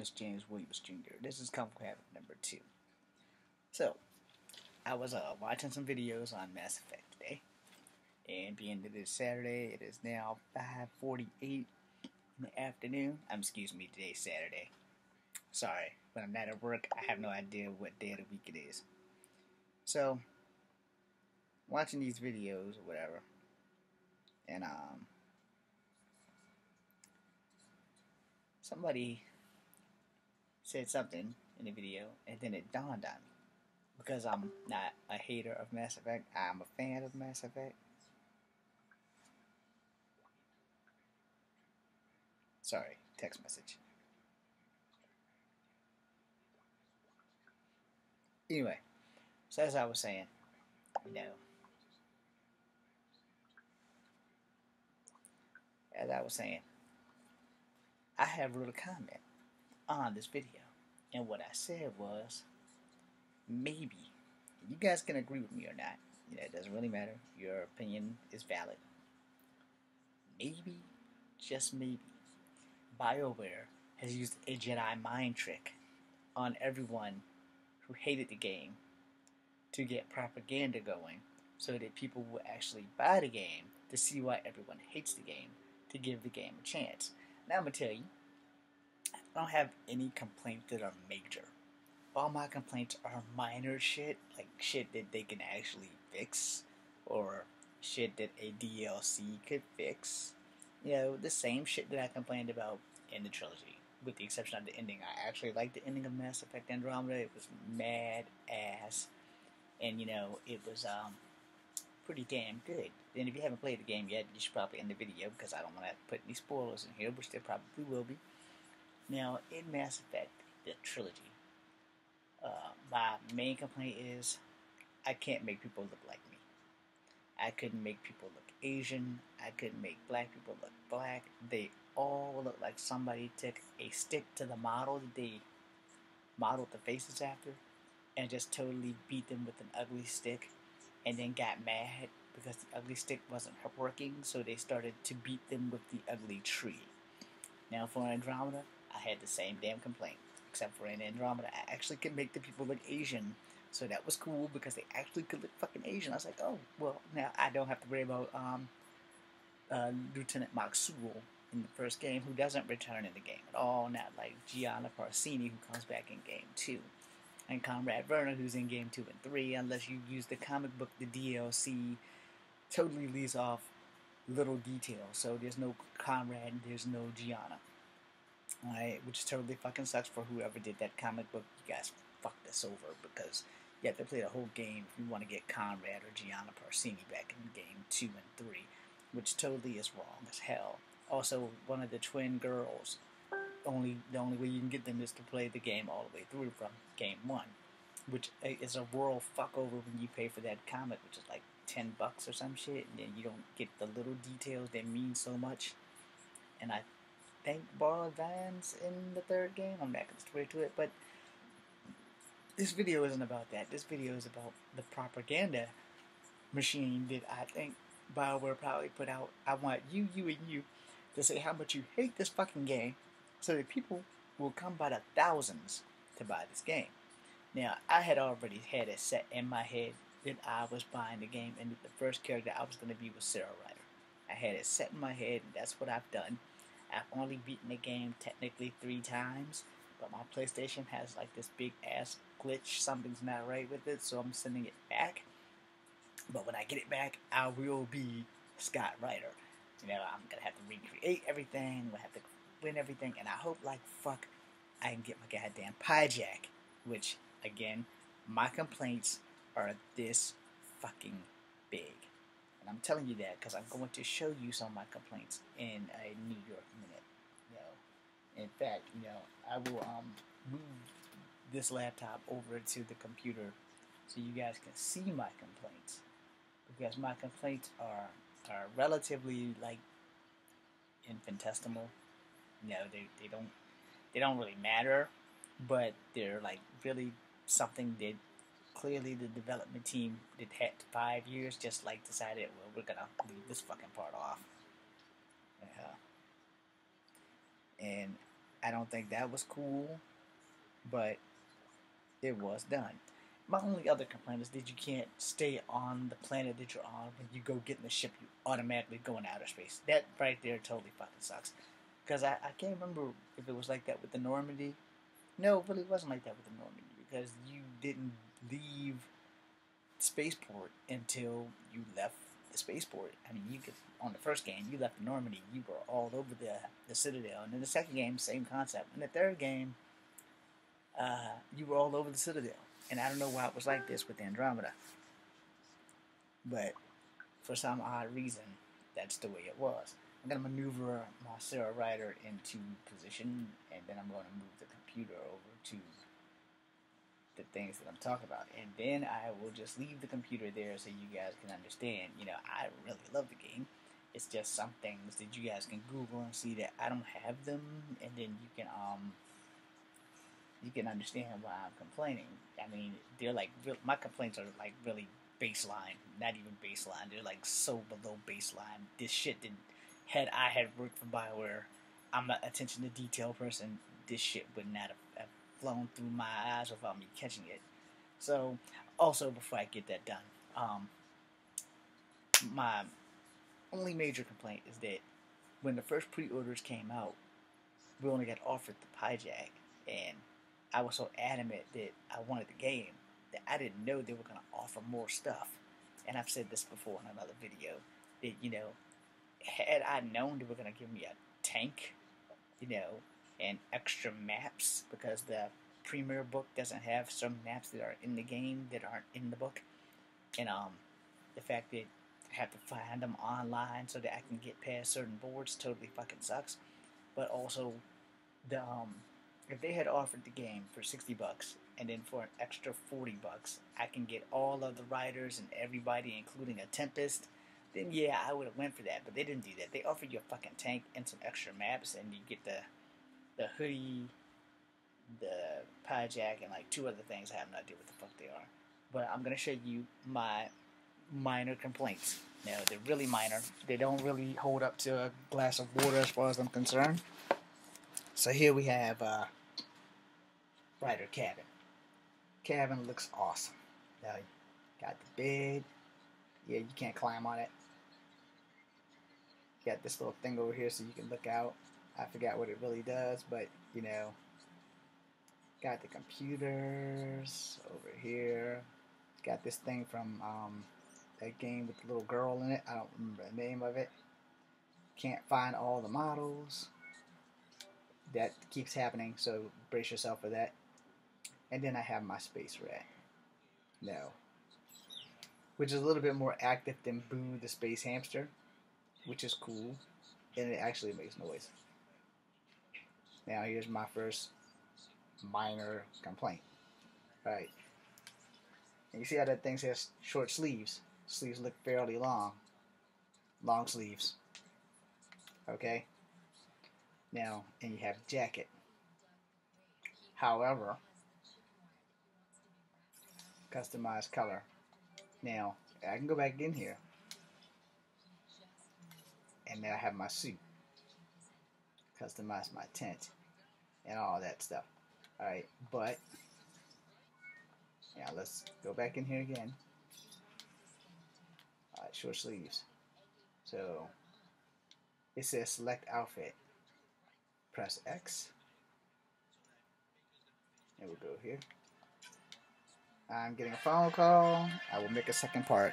Is James Williams Jr. This is Comic Habit number 2. So, I was watching some videos on Mass Effect today, and being that it's Saturday, it is now 5:48 in the afternoon. Excuse me, today's Saturday. Sorry, when I'm not at work, I have no idea what day of the week it is. So, watching these videos or whatever, and somebody said something in the video, and then it dawned on me. Because I'm not a hater of Mass Effect, I'm a fan of Mass Effect. Sorry, text message. Anyway, so as I was saying, you know, as I was saying, I have wrote a comment on this video, and what I said was, maybe, you guys can agree with me or not, it doesn't really matter, your opinion is valid. Maybe, just maybe, BioWare has used a Jedi mind trick on everyone who hated the game to get propaganda going so that people will actually buy the game to see why everyone hates the game, to give the game a chance. Now I'm going to tell you, I don't have any complaints that are major. All my complaints are minor shit, like shit that they can actually fix, or shit that a DLC could fix. The same shit that I complained about in the trilogy, with the exception of the ending. I actually liked the ending of Mass Effect Andromeda. It was mad ass, and it was pretty damn good. And if you haven't played the game yet, you should probably end the video because I don't want to put any spoilers in here, which there probably will be. Now, in Mass Effect, the trilogy, my main complaint is I can't make people look like me. I couldn't make people look Asian. I couldn't make black people look black. They all look like somebody took a stick to the model that they modeled the faces after and just totally beat them with an ugly stick, and then got mad because the ugly stick wasn't working, so they started to beat them with the ugly tree. Now, for Andromeda, I had the same damn complaint, except for in Andromeda, I actually could make the people look Asian, so that was cool because they actually could look fucking Asian. I was like, oh, well, now I don't have to worry about Lieutenant Maxwell in the first game, who doesn't return in the game at all, not like Gianna Parcini, who comes back in game 2. And Conrad Werner, who's in game 2 and 3, unless you use the comic book, the DLC totally leaves off little details. So there's no Conrad and there's no Gianna. Alright, which totally fucking sucks for whoever did that comic book. You guys fucked us over because you have to play the whole game if you want to get Conrad or Gianna Parcini back in game 2 and 3, which totally is wrong as hell. Also, one of the twin girls, the only way you can get them is to play the game all the way through from game 1, which is a royal fuckover when you pay for that comic, which is like $10 or some shit, and then you don't get the little details that mean so much. And I think Borrowed Vans in the third game. I'm not going to swear to it, but this video isn't about that. This video is about the propaganda machine that I think BioWare probably put out. I want you, and you to say how much you hate this fucking game so that people will come by the thousands to buy this game. Now, I had already had it set in my head that I was buying the game and that the first character I was going to be was Sarah Ryder. I had it set in my head, and that's what I've done. I've only beaten the game technically 3 times, but my PlayStation has like this big ass glitch. Something's not right with it, so I'm sending it back. But when I get it back, I will be Scott Ryder. I'm going to have to recreate everything. I'm going to have to win everything. And I hope like fuck I can get my goddamn pie jack. Which, again, my complaints are this fucking big. And I'm telling you that because I'm going to show you some of my complaints in a New York minute. In fact, I will move this laptop over to the computer so you guys can see my complaints. Because my complaints are relatively like infinitesimal. They don't really matter, but they're like really something that clearly the development team that had 5 years just like decided, well, we're gonna leave this fucking part off. And I don't think that was cool, but it was done. My only other complaint is that you can't stay on the planet that you're on. When you go get in the ship, you automatically go into outer space. That right there totally fucking sucks. Because I can't remember if it was like that with the Normandy. No, it really wasn't like that with the Normandy. Because you didn't leave spaceport until you left the spaceport. I mean, you could on the first game you left Normandy, you were all over the Citadel, and in the second game, same concept. In the third game, you were all over the Citadel, and I don't know why it was like this with Andromeda, but for some odd reason, that's the way it was. I'm gonna maneuver my Sarah Rider into position, and then I'm going to move the computer over to the things that I'm talking about, and then I will just leave the computer there so you guys can understand. You know, I really love the game. It's just some things that you guys can Google and see that I don't have them, and then you can understand why I'm complaining. I mean, they're like my complaints are like really baseline, not even baseline. They're like so below baseline. This shit didn't. Had I had worked for Bioware, I'm an attention to detail person. This shit would not have flown through my eyes without me catching it. So, also before I get that done, my only major complaint is that when the first pre-orders came out, we only got offered the Pyjag, and I was so adamant that I wanted the game that I didn't know they were going to offer more stuff. And I've said this before in another video that, you know, had I known they were going to give me a tank, you know, and extra maps, because the Premier book doesn't have some maps that are in the game that aren't in the book, and the fact that I have to find them online so that I can get past certain boards totally fucking sucks. But also, the if they had offered the game for $60 and then for an extra $40 I can get all of the riders and everybody, including a Tempest, then yeah, I would have went for that. But they didn't do that. They offered you a fucking tank and some extra maps, and you get the hoodie, the Pyjag, and like two other things. I have no idea what the fuck they are. But I'm gonna show you my minor complaints. Now they're really minor. They don't really hold up to a glass of water as far as I'm concerned. So here we have Rider Cabin. Cabin looks awesome. Now, got the bed. Yeah, you can't climb on it. Got this little thing over here so you can look out. I forgot what it really does, but you know. Got the computers over here. Got this thing from that game with the little girl in it. I don't remember the name of it. Can't find all the models. That keeps happening, so brace yourself for that. And then I have my Space Rat. No. Which is a little bit more active than Boo the Space Hamster, which is cool. And it actually makes noise. Now here's my first minor complaint. Alright. And you see how that thing says short sleeves? Sleeves look fairly long. Long sleeves. Okay? Now, and you have jacket. However, customized color. Now, I can go back in here. And then I have my suit. Customize my tent. And all that stuff. Alright, but now let's go back in here again. Alright, short sleeves. So it says select outfit. Press X. And we'll go here. I'm getting a phone call. I will make a second part.